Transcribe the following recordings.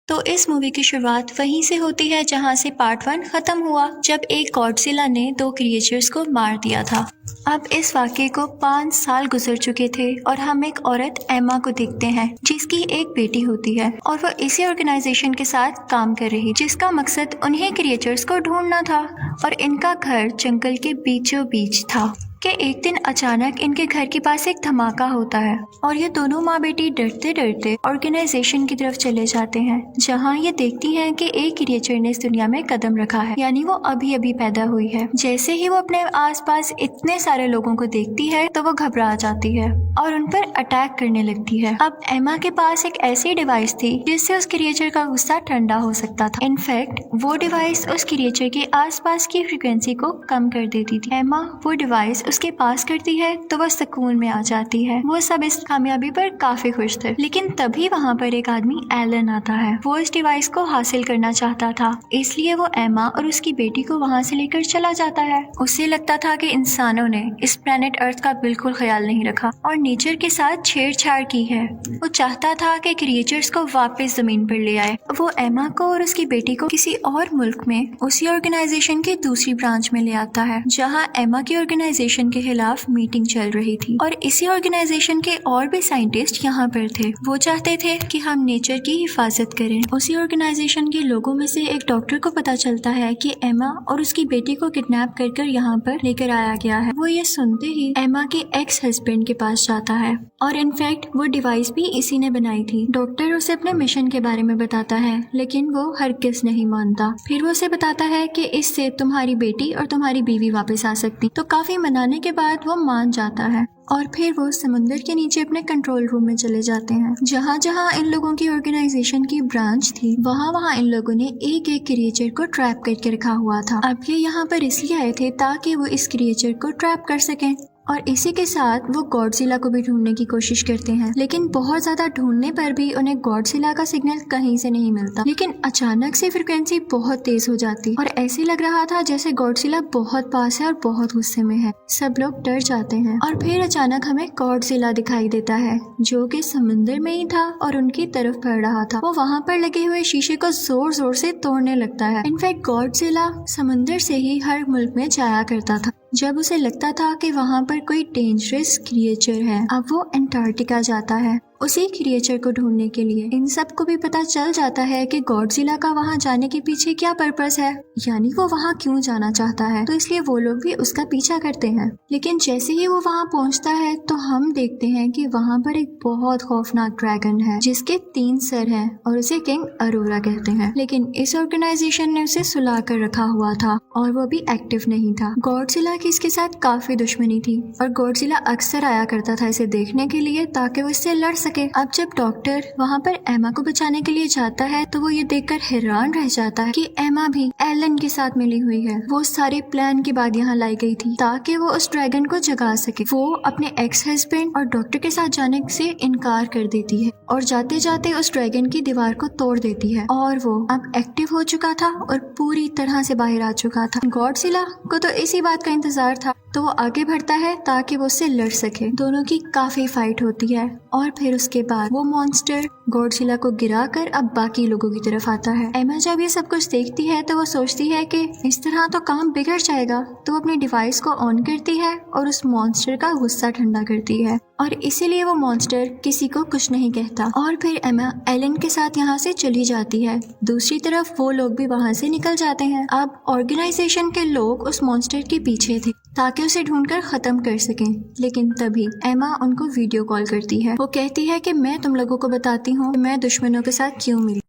तो इस मूवी की शुरुआत वहीं से होती है जहां से पार्ट 1 खत्म हुआ, जब एक गॉडजिला ने 2 क्रिएचर्स को मार दिया था। अब इस वाक़ये को 5 साल गुजर चुके थे और हम एक औरत एमा को देखते हैं जिसकी एक बेटी होती है और वो इसी ऑर्गेनाइजेशन के साथ काम कर रही, जिसका मकसद उन्हें क्रिएचर्स को ढूंढना था और इनका घर जंगल के बीचों बीच था कि एक दिन अचानक इनके घर के पास एक धमाका होता है और ये दोनों माँ बेटी डरते डरते ऑर्गेनाइजेशन की तरफ चले जाते हैं, जहाँ ये देखती हैं कि एक क्रिएचर ने इस दुनिया में कदम रखा है, यानी वो अभी अभी पैदा हुई है। जैसे ही वो अपने आसपास इतने सारे लोगों को देखती है तो वो घबरा जाती है और उन पर अटैक करने लगती है। अब एमा के पास एक ऐसी डिवाइस थी जिससे उस क्रिएचर का गुस्सा ठंडा हो सकता था। इनफैक्ट वो डिवाइस उस क्रिएचर के आसपास की फ्रीक्वेंसी को कम कर देती थी। एमा वो डिवाइस उसके पास करती है तो वह सुकून में आ जाती है। वो सब इस कामयाबी पर काफी खुश थे, लेकिन तभी वहाँ पर एक आदमी एलन आता है। वो इस डिवाइस को हासिल करना चाहता था, इसलिए वो एमा और उसकी बेटी को वहाँ से लेकर चला जाता है। उसे लगता था कि इंसानों ने इस प्लेनेट अर्थ का बिल्कुल ख्याल नहीं रखा और नेचर के साथ छेड़छाड़ की है। वो चाहता था कि क्रिएचर्स को वापस जमीन पर ले आए। वो एमा को और उसकी बेटी को किसी और मुल्क में उसी ऑर्गेनाइजेशन की दूसरी ब्रांच में ले आता है, जहाँ एमा की ऑर्गेनाइजेशन के खिलाफ मीटिंग चल रही थी और इसी ऑर्गेनाइजेशन के और भी साइंटिस्ट यहाँ पर थे। वो चाहते थे कि हम नेचर की हिफाजत करें। उसी ऑर्गेनाइजेशन के लोगों में से एक डॉक्टर को पता चलता है कि एमा और उसकी बेटी को किडनैप कर यहाँ पर लेकर आया गया है। वो ये सुनते ही एमा के एक्स हस्बैंड के पास जाता है और इनफैक्ट वो डिवाइस भी इसी ने बनाई थी। डॉक्टर उसे अपने मिशन के बारे में बताता है, लेकिन वो हरगिज़ नहीं मानता। फिर वो उसे बताता है कि इससे तुम्हारी बेटी और तुम्हारी बीवी वापस आ सकती। तो काफी मनाने के बाद वो मान जाता है और फिर वो समुंदर के नीचे अपने कंट्रोल रूम में चले जाते हैं। जहाँ जहाँ इन लोगों की ऑर्गेनाइजेशन की ब्रांच थी, वहाँ इन लोगों ने एक एक क्रिएचर को ट्रैप करके रखा हुआ था। अब ये यहाँ पर इसलिए आए थे ताकि वो इस क्रिएचर को ट्रैप कर सकें और इसी के साथ वो गॉडजिला को भी ढूंढने की कोशिश करते हैं, लेकिन बहुत ज्यादा ढूंढने पर भी उन्हें गॉडजिला का सिग्नल कहीं से नहीं मिलता। लेकिन अचानक से फ्रीक्वेंसी बहुत तेज हो जाती और ऐसे लग रहा था जैसे गॉडजिला बहुत पास है और बहुत गुस्से में है। सब लोग डर जाते हैं और फिर अचानक हमें गॉडजिला दिखाई देता है, जो कि समुंदर में ही था और उनकी तरफ बढ़ रहा था। वो वहाँ पर लगे हुए शीशे को जोर जोर से तोड़ने लगता है। इनफैक्ट गॉडजिला समुंदर से ही हर मुल्क में जाया करता था जब उसे लगता था कि वहाँ पर कोई डेंजरस क्रिएचर है। अब वो अंटार्कटिका जाता है उसी क्रिएचर को ढूंढने के लिए। इन सब को भी पता चल जाता है कि गॉडजिला का वहाँ जाने के पीछे क्या पर्पस है, यानी वो वहाँ क्यों जाना चाहता है। तो इसलिए वो लोग भी उसका पीछा करते हैं। लेकिन जैसे ही वो वहाँ पहुँचता है तो हम देखते हैं कि वहाँ पर एक बहुत खौफनाक ड्रैगन है जिसके 3 सर हैं और उसे किंग अरोरा कहते हैं। लेकिन इस ऑर्गेनाइजेशन ने उसे सुला कर रखा हुआ था और वो भी एक्टिव नहीं था। गॉडजिला की इसके साथ काफी दुश्मनी थी और गॉडजिला अक्सर आया करता था इसे देखने के लिए ताकि वो इससे लड़ सके। अब जब डॉक्टर वहाँ पर एमा को बचाने के लिए जाता है तो वो ये देखकर हैरान रह जाता है कि एमा भी एलन के साथ मिली हुई है। वो सारे प्लान के बाद यहाँ लाई गई थी ताकि वो उस ड्रैगन को जगा सके। वो अपने एक्स हस्बैंड और डॉक्टर के साथ जाने से इनकार कर देती है और जाते जाते उस ड्रैगन की दीवार को तोड़ देती है और वो अब एक्टिव हो चुका था और पूरी तरह से बाहर आ चुका था। गॉडजिला को तो इसी बात का इंतजार था, तो वो आगे बढ़ता है ताकि वो उससे लड़ सके। दोनों की काफी फाइट होती है और फिर उसके बाद वो मॉन्स्टर गॉडजिला को गिराकर अब बाकी लोगों की तरफ आता है। एमा जब ये सब कुछ देखती है तो वो सोचती है कि इस तरह तो काम बिगड़ जाएगा, तो वो अपने डिवाइस को ऑन करती है और उस मॉन्स्टर का गुस्सा ठंडा करती है और इसीलिए वो मॉन्स्टर किसी को कुछ नहीं कहता। और फिर एमा एलन के साथ यहाँ से चली जाती है। दूसरी तरफ वो लोग भी वहाँ से निकल जाते हैं। अब ऑर्गेनाइजेशन के लोग उस मॉन्स्टर के पीछे थे ताकि उसे ढूंढकर खत्म कर सकें, लेकिन तभी एमा उनको वीडियो कॉल करती है। वो कहती है कि मैं तुम लोगों को बताती हूँ मैं दुश्मनों के साथ क्यों मिली।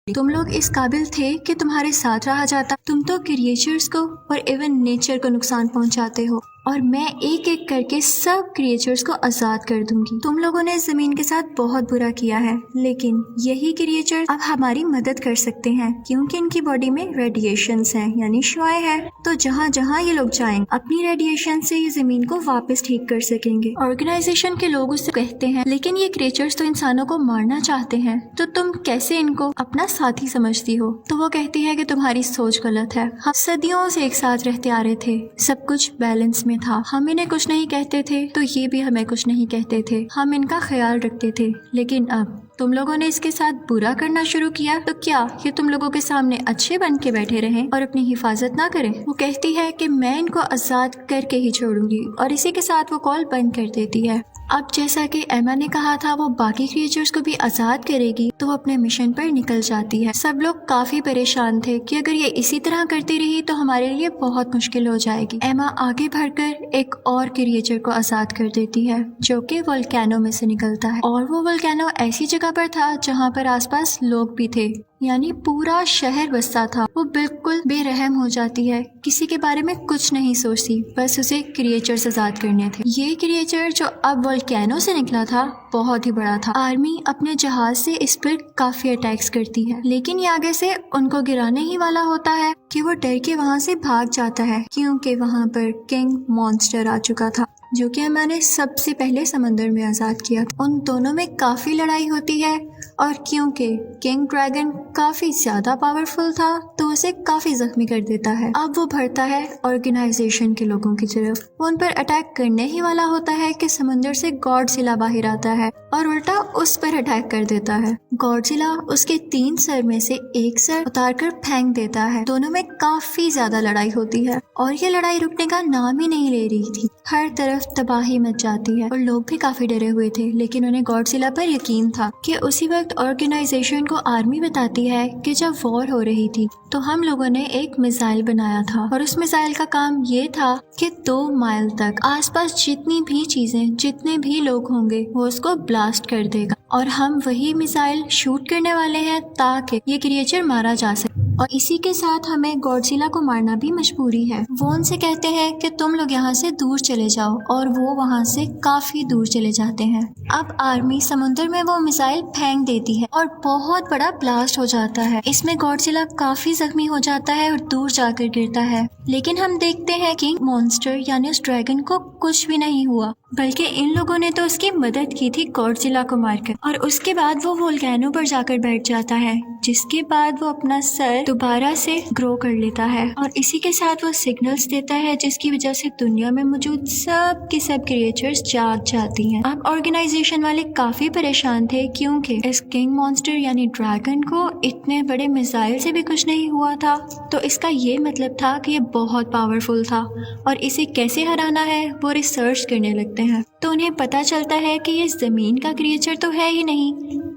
तुम लोग इस काबिल थे कि तुम्हारे साथ रहा जाता। तुम तो क्रिएचर्स को और इवन नेचर को नुकसान पहुंचाते हो और मैं एक एक करके सब क्रिएचर्स को आजाद कर दूंगी। तुम लोगों ने जमीन के साथ बहुत बुरा किया है, लेकिन यही क्रिएचर्स अब हमारी मदद कर सकते हैं क्योंकि इनकी बॉडी में रेडिएशंस हैं, यानी शुआएं हैं। तो जहाँ जहाँ ये लोग जाएंगे अपनी रेडिएशन से ये जमीन को वापस ठीक कर सकेंगे। ऑर्गेनाइजेशन के लोग उससे कहते हैं लेकिन ये क्रिएचर्स तो इंसानों को मारना चाहते हैं, तो तुम कैसे इनको अपना साथी समझती हो। तो वो कहती है कि तुम्हारी सोच गलत है। हम सदियों से एक साथ रहते आ रहे थे, सब कुछ बैलेंस में था। हम इन्हें कुछ नहीं कहते थे तो ये भी हमें कुछ नहीं कहते थे। हम इनका ख्याल रखते थे, लेकिन अब तुम लोगों ने इसके साथ बुरा करना शुरू किया तो क्या ये तुम लोगों के सामने अच्छे बन के बैठे रहें और अपनी हिफाजत ना करें? वो कहती है कि मैं इनको आजाद करके ही छोड़ूंगी और इसी के साथ वो कॉल बंद कर देती है। अब जैसा कि एमा ने कहा था वो बाकी क्रिएचर्स को भी आजाद करेगी तो वो अपने मिशन पर निकल जाती है। सब लोग काफी परेशान थे कि अगर ये इसी तरह करती रही तो हमारे लिए बहुत मुश्किल हो जाएगी। एमा आगे बढ़कर एक और क्रिएचर को आजाद कर देती है जो कि वोल्केनो में से निकलता है और वो वोल्केनो ऐसी जगह पर था जहाँ पर आसपास लोग भी थे, यानी पूरा शहर बसता था। वो बिल्कुल बेरहम हो जाती है, किसी के बारे में कुछ नहीं सोचती, बस उसे क्रिएचर्स आजाद करने थे। ये क्रिएचर जो अब वोल्केनो से निकला था बहुत ही बड़ा था। आर्मी अपने जहाज से इस पर काफी अटैक्स करती है, लेकिन ये आगे से उनको गिराने ही वाला होता है कि वो डर के वहाँ से भाग जाता है क्योंकि वहाँ पर किंग मॉन्स्टर आ चुका था जो कि मैंने सबसे पहले समंदर में आजाद किया था। उन दोनों में काफी लड़ाई होती है और क्योंकि किंग ड्रैगन काफी ज्यादा पावरफुल था तो उसे काफी जख्मी कर देता है। अब वो बढ़ता है ऑर्गेनाइजेशन के लोगों की तरफ। वो उन पर अटैक करने ही वाला होता है कि समंदर से गॉडजिला बाहर आता है और उल्टा उस पर अटैक कर देता है। गॉडजिला उसके 3 सर में से एक सर उतार कर फेंक देता है। दोनों में काफी ज्यादा लड़ाई होती है और ये लड़ाई रुकने का नाम ही नहीं ले रही थी। हर तरफ तबाही मच जाती है और लोग भी काफी डरे हुए थे, लेकिन उन्हें गॉडजिला पर यकीन था कि उसी वक्त ऑर्गेनाइजेशन को आर्मी बताती है कि जब वॉर हो रही थी तो हम लोगों ने एक मिसाइल बनाया था और उस मिसाइल का काम ये था कि 2 माइल तक आसपास जितनी भी चीजें, जितने भी लोग होंगे वो उसको ब्लास्ट कर देगा और हम वही मिसाइल शूट करने वाले हैं ताकि ये क्रिएचर मारा जा सके। और इसी के साथ हमें गॉडजिला को मारना भी मजबूरी है। वो उनसे कहते हैं कि तुम लोग यहाँ से दूर चले जाओ और वो वहाँ से काफी दूर चले जाते हैं। अब आर्मी समुद्र में वो मिसाइल फेंक देती है और बहुत बड़ा ब्लास्ट हो जाता है। इसमें गॉडजिला काफी जख्मी हो जाता है और दूर जाकर गिरता है, लेकिन हम देखते हैं कि मॉन्स्टर यानी उस ड्रैगन को कुछ भी नहीं हुआ, बल्कि इन लोगों ने तो उसकी मदद की थी गॉडजिला को मारकर। और उसके बाद वो वोल्केनो पर जाकर बैठ जाता है, जिसके बाद वो अपना सर दोबारा से ग्रो कर लेता है और इसी के साथ वो सिग्नल्स देता है जिसकी वजह से दुनिया में मौजूद सब के सब क्रिएचर्स जाग जाती हैं। अब ऑर्गेनाइजेशन वाले काफी परेशान थे क्योंकि इस किंग मॉन्स्टर यानी ड्रैगन को इतने बड़े मिसाइल से भी कुछ नहीं हुआ था, तो इसका ये मतलब था कि ये बहुत पावरफुल था और इसे कैसे हराना है वो रिसर्च करने लगते हैं। तो उन्हें पता चलता है कि ये जमीन का क्रिएचर तो है ही नहीं,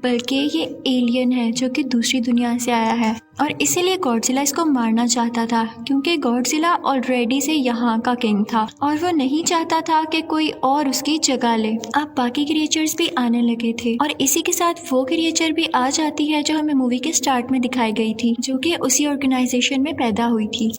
बल्कि ये एलियन है जो कि दूसरी दुनिया से आया है और इसीलिए गॉडजिला इसको मारना चाहता था क्योंकि गॉडजिला ऑलरेडी से यहाँ का किंग था और वो नहीं चाहता था कि कोई और उसकी जगह ले। अब बाकी क्रिएचर्स भी आने लगे थे और इसी के साथ वो क्रिएचर भी आ जाती है जो हमें मूवी के स्टार्ट में दिखाई गई थी, जो कि उसी ऑर्गेनाइजेशन में पैदा हुई थी।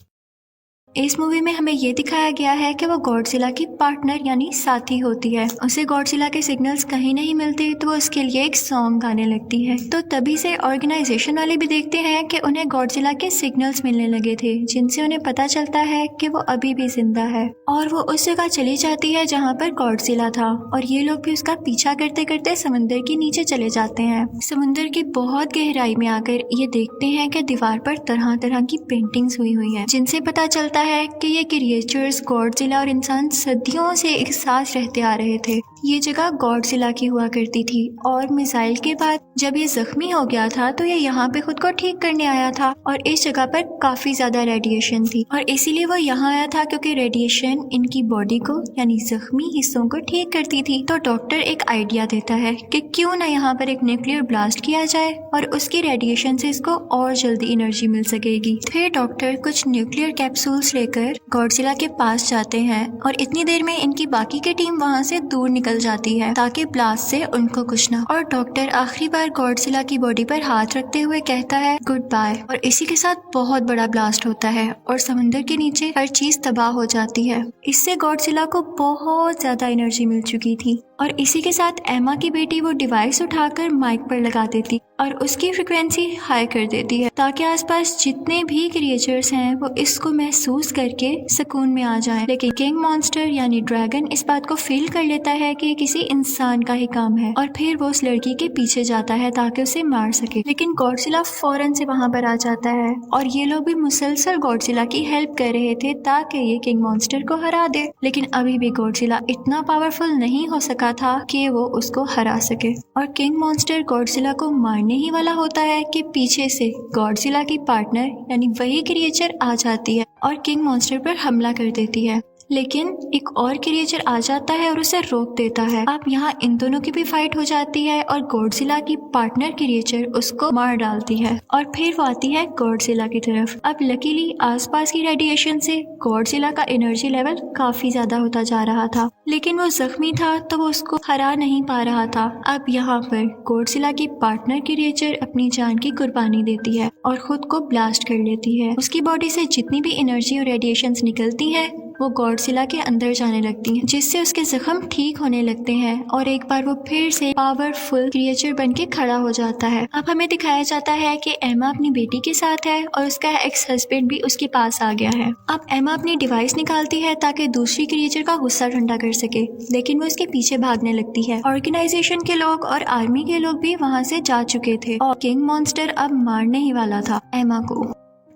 इस मूवी में हमें ये दिखाया गया है कि वो गॉडजिला की पार्टनर यानी साथी होती है। उसे गॉडजिला के सिग्नल्स कहीं नहीं मिलते तो वो उसके लिए एक सॉन्ग गाने लगती है। तो तभी से ऑर्गेनाइजेशन वाले भी देखते हैं कि उन्हें गॉडजिला के सिग्नल्स मिलने लगे थे, जिनसे उन्हें पता चलता है कि वो अभी भी जिंदा है और वो उस जगह चली जाती है जहाँ पर गॉडजिला था और ये लोग भी उसका पीछा करते करते समुद्र के नीचे चले जाते हैं। समुद्र की बहुत गहराई में आकर ये देखते हैं कि दीवार पर तरह तरह की पेंटिंग्स हुई हुई है, जिनसे पता चलता है कि ये क्रिएचर्स गॉडजिला और इंसान सदियों से एक साथ रहते आ रहे थे। ये जगह गॉडजिला की हुआ करती थी और मिसाइल के बाद जब ये जख्मी हो गया था तो ये यहाँ पे खुद को ठीक करने आया था और इस जगह पर काफी ज्यादा रेडिएशन थी और इसीलिए वो यहाँ आया था क्योंकि रेडिएशन इनकी बॉडी को यानी जख्मी हिस्सों को ठीक करती थी। तो डॉक्टर एक आइडिया देता है कि क्यों ना यहाँ पर एक न्यूक्लियर ब्लास्ट किया जाए और उसकी रेडिएशन से इसको और जल्दी एनर्जी मिल सकेगी। फिर डॉक्टर कुछ न्यूक्लियर कैप्सूल्स लेकर गॉडजिला के पास जाते हैं और इतनी देर में इनकी बाकी की टीम वहाँ से दूर निकल जाती है ताकि ब्लास्ट से उनको कुछ ना। और डॉक्टर आखिरी बार गॉडजिला की बॉडी पर हाथ रखते हुए कहता है गुड बाय और इसी के साथ बहुत बड़ा ब्लास्ट होता है और समंदर के नीचे हर चीज तबाह हो जाती है। इससे गॉडजिला को बहुत ज्यादा एनर्जी मिल चुकी थी और इसी के साथ एमा की बेटी वो डिवाइस उठाकर माइक पर लगा देती और उसकी फ्रिक्वेंसी हाई कर देती है ताकि आसपास जितने भी क्रिएचर्स हैं वो इसको महसूस करके सुकून में आ जाएं। लेकिन किंग मॉन्स्टर यानी ड्रैगन इस बात को फील कर लेता है कि किसी इंसान का ही काम है और फिर वो उस लड़की के पीछे जाता है ताकि उसे मार सके। लेकिन गॉडजिला फौरन से वहां पर आ जाता है और ये लोग भी मुसलसल गॉडजिला की हेल्प कर रहे थे ताकि ये किंग मॉन्स्टर को हरा दे। लेकिन अभी भी गॉडजिला इतना पावरफुल नहीं हो सका रहा था कि वो उसको हरा सके। और किंग मॉन्स्टर गॉडजिला को मारने ही वाला होता है कि पीछे से गॉडजिला की पार्टनर यानी वही क्रिएचर आ जाती है और किंग मॉन्स्टर पर हमला कर देती है। लेकिन एक और क्रिएचर आ जाता है और उसे रोक देता है। अब यहाँ इन दोनों की भी फाइट हो जाती है और गॉडजिला की पार्टनर क्रिएचर उसको मार डालती है और फिर वो आती है गॉडजिला की तरफ। अब लकीली आसपास की रेडिएशन से गॉडजिला का एनर्जी लेवल काफी ज्यादा होता जा रहा था, लेकिन वो जख्मी था तो वो उसको हरा नहीं पा रहा था। अब यहाँ पर गॉडजिला की पार्टनर क्रिएचर अपनी जान की कुर्बानी देती है और खुद को ब्लास्ट कर लेती है। उसकी बॉडी से जितनी भी एनर्जी और रेडिएशंस निकलती हैं वो गॉडजिला के अंदर जाने लगती हैं, जिससे उसके जख्म ठीक होने लगते हैं और एक बार वो फिर से पावरफुल क्रिएचर बन के खड़ा हो जाता है। अब हमें दिखाया जाता है कि एमा अपनी बेटी के साथ है और उसका एक्स हस्बैंड भी उसके पास आ गया है। अब एमा अपनी डिवाइस निकालती है ताकि दूसरी क्रिएचर का गुस्सा ठंडा कर सके, लेकिन वो उसके पीछे भागने लगती है। ऑर्गेनाइजेशन के लोग और आर्मी के लोग भी वहाँ से जा चुके थे और किंग मॉन्स्टर अब मारने ही वाला था एमा को।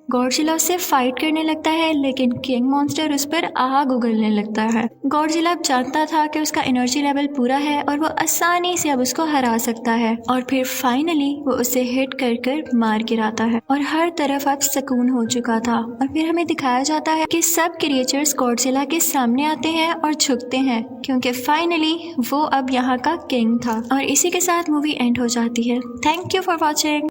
गॉडजिला उससे फाइट करने लगता है, लेकिन किंग मॉन्स्टर उस पर आग उगलने लगता है। गॉडजिला अब जानता था कि उसका एनर्जी लेवल पूरा है और वो आसानी से अब उसको हरा सकता है और फिर फाइनली वो उसे हिट कर कर मार गिराता है और हर तरफ अब सुकून हो चुका था। और फिर हमें दिखाया जाता है कि सब क्रिएचर्स गॉडजिला के सामने आते हैं और झुकते हैं, क्योंकि फाइनली वो अब यहाँ का किंग था। और इसी के साथ मूवी एंड हो जाती है। Thank you for watching.